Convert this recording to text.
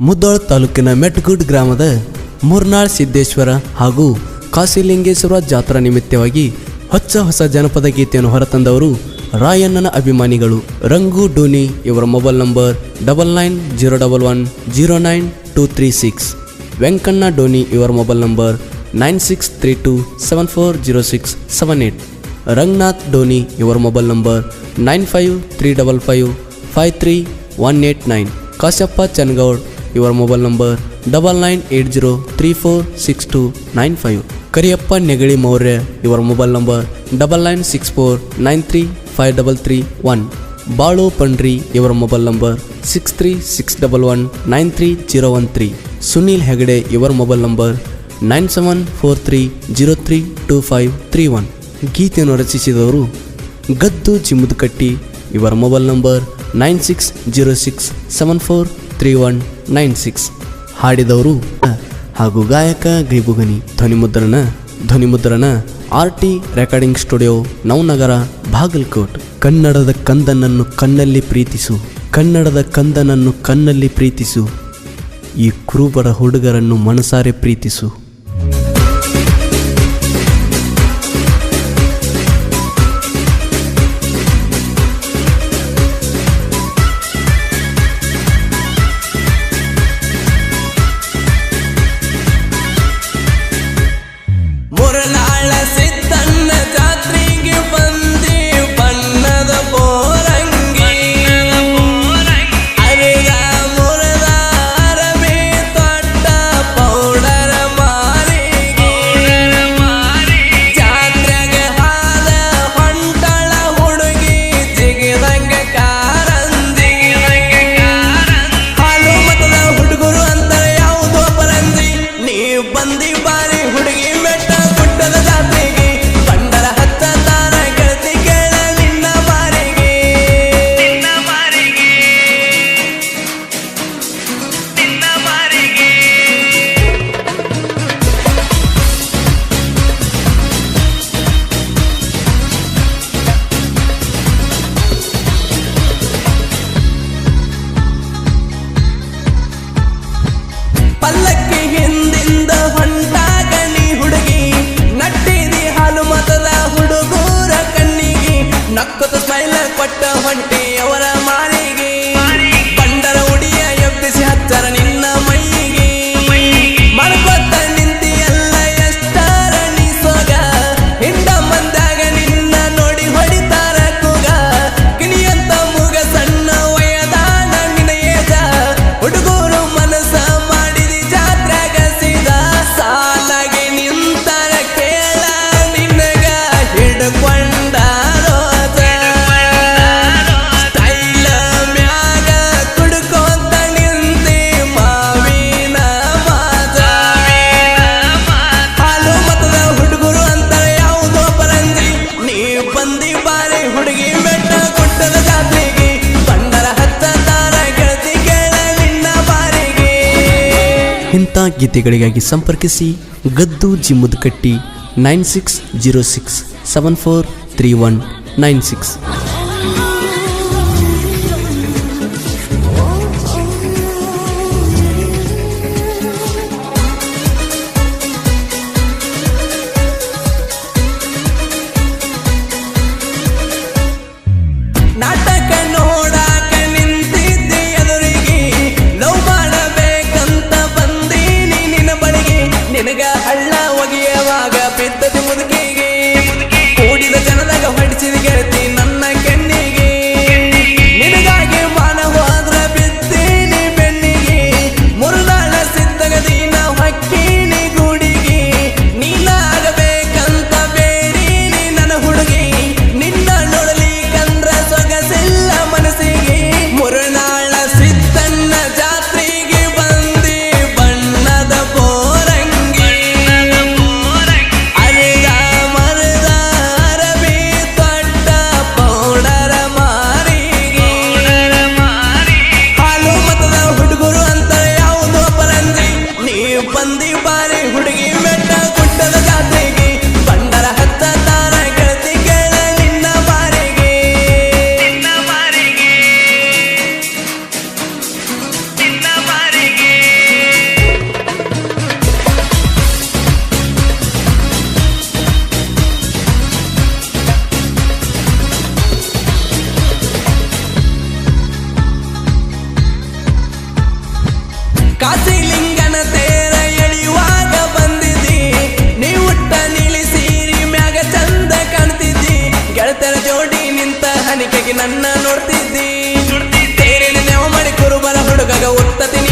ಮುದ್ದೋಳ ತಾಲೂಕಿನ ಮೆಟ್ಗುಡ್ ಗ್ರಾಮದ ಮೂರ್ನಾಳ್ ಸಿದ್ದೇಶ್ವರ ಹಾಗೂ ಕಾಶಿಲಿಂಗೇಶ್ವರ ಜಾತ್ರಾ ನಿಮಿತ್ತವಾಗಿ ಹೊಸ ಜನಪದ ಗೀತೆಯನ್ನು ಹೊರತಂದವರು ರಾಯಣ್ಣನ ಅಭಿಮಾನಿಗಳು. ರಂಗು ಡೋನಿ ಇವರ ಮೊಬೈಲ್ ನಂಬರ್ 9901109236. ವೆಂಕಣ್ಣ ಡೋನಿ ಇವರ ಮೊಬೈಲ್ ನಂಬರ್ 9632740678. ರಂಗನಾಥ್ ಡೋನಿ ಇವರ ಮೊಬೈಲ್ ನಂಬರ್ 9535553189. ಕಾಶಪ್ಪ ಚನ್ಗೌಡ್ ಇವರ ಮೊಬೈಲ್ ನಂಬರ್ 9980346295. ಕರಿಯಪ್ಪ ನೆಗಳಿ ಮೌರ್ಯ ಇವರ ಮೊಬೈಲ್ ನಂಬರ್ 9964935331. ಬಾಳು ಪಂಡ್ರಿ ಇವರ ಮೊಬೈಲ್ ನಂಬರ್ 6361193013. ಸುನೀಲ್ ಹೆಗಡೆ ಇವರ ಮೊಬೈಲ್ ನಂಬರ್ 9743032531. ಗೀತೆಯನ್ನು ರಚಿಸಿದವರು ಗದ್ದು ಜಿಮ್ಮುದಕಟ್ಟಿ ಇವರ ಮೊಬೈಲ್ ನಂಬರ್ 9606743196. ಹಾಡಿದವರು ಹಾಗೂ ಗಾಯಕ ಗೈಬುಗನಿ. ಧ್ವನಿಮುದ್ರಣ RT recording studio, Navanagar, Bagalkot. ಕನ್ನಡದ ಕಂದನನ್ನು ಕಣ್ಣಲ್ಲಿ ಪ್ರೀತಿಸು, ಕನ್ನಡದ ಕಂದನನ್ನು ಕಣ್ಣಲ್ಲಿ ಪ್ರೀತಿಸು, ಈ ಕುರುಬರ ಹುಡುಗರನ್ನು ಮನಸಾರೆ ಪ್ರೀತಿಸು. ಪಲ್ಲಕ್ಕಿ ಹಿಂದಿಂದ ಹೊಂಟಾಗಲಿ ಹುಡುಗಿ, ನಟ್ಟಿದಿ ಹಾಲು ಮತದ ಹುಡುಗೂರ ಕಣ್ಣಿಗೆ, ನಕ್ಕದ ಸ್ಮೈಲ್ ಕೊಟ್ಟ ಹೊಂಟಿ ಅವರ ಮಾರಿಗೆ, ಬಂಡರ ಉಡಿಯ ಎಬ್ಬಿಸಿ ಹಚ್ಚರ ನಿನ್ನ ಮೈಗೆ, ಮಡ್ಕೊತ್ತ ನಿಂತಿ ಎಲ್ಲ ಎಷ್ಟರ ನೀಸೋಗ, ಹಿಂಡ ಮಂದಾಗ ನಿನ್ನ ನೋಡಿ ಹೊಡಿತಾರ ಕೂಗ, ಕಿಣಿಯಂತ ಮೂಗ ಸಣ್ಣ ವಯದಾನ ನಿನ ಏಜ, ಹುಡುಗೂರು ಮನಸ್ಸ ಸಾಲಾಗಿ ನಿಂತರ ಕೇಳ ನಿನಗ ಹಿಡ್ಕೊಂಡ ರೋಜ, ಸ್ಟೈಲ ಮ್ಯಾಗ ಕುಡ್ಕೊಂತ ನಿಂತಿ ಮಾವಿನ ಮಾಜ, ಹಾಲು ಮತದ ಹುಡುಗರು ಅಂತಾರೆ ಯಾವುದೋ ಪರಂಜಿ, ನೀ ಬಂದಿ ಬಾರಿ ಹುಡುಗಿ ಬೆಟ್ಟ ಗುಡ್ಡದ ಜಾತ್ರೆಗೆ, ಬಂಡರ ಹಚ್ಚತಾರ ಗೆಳತಿ ಕೇಳ ನಿನ್ನ ಬಾರಿಗೆ. ಇಂಥ ಗೀತೆಗಳಿಗಾಗಿ ಸಂಪರ್ಕಿಸಿ ಗದ್ದು ಜಿಮ್ಮುದಕಟ್ಟಿ 9606743196. ನಾಟಕ ನೋಡಾಕ ನಿಂತಿದ್ದಿ ಎದುರಿಗೆ, ಲವ್ ಮಾಡಬೇಕಂತ ಬಂದೀನಿ ನಿನ್ನ ಬಳಿಗೆ, ನಿನಗ ಹಳ್ಳ ಒಗೆಯುವಾಗ ಬಿದ್ದದಿ ಮುದುಕಿಗೆ, ಕೂಡಿದ ಜನದಾಗ ಹೊಡಿಸಿದ ಗೆಳತಿ ನನ್ನ ಕೆಣ್ಣ ಕಾಸಿಲಿಂಗನ ತೇರ ಎಳೆಯುವಾಗ ಬಂದಿದ್ದಿ ನೀ ಉಟ್ಟ ನೀಲಿ ಸೀರಿ ಮ್ಯಾಗ ಚಂದ ಕಾಣ್ತಿದ್ದಿ ಗೆಳತರ ಜೋಡಿ ನಿಂತ ಹನಿಕೆಗೆ ನನ್ನ ನೋಡ್ತಿದ್ದಿ ತೇರಿನ ನೆವ ಮಾಡಿ ಕುರುಬರ ಹುಡುಗಗ ಉತ್ತತೀನಿ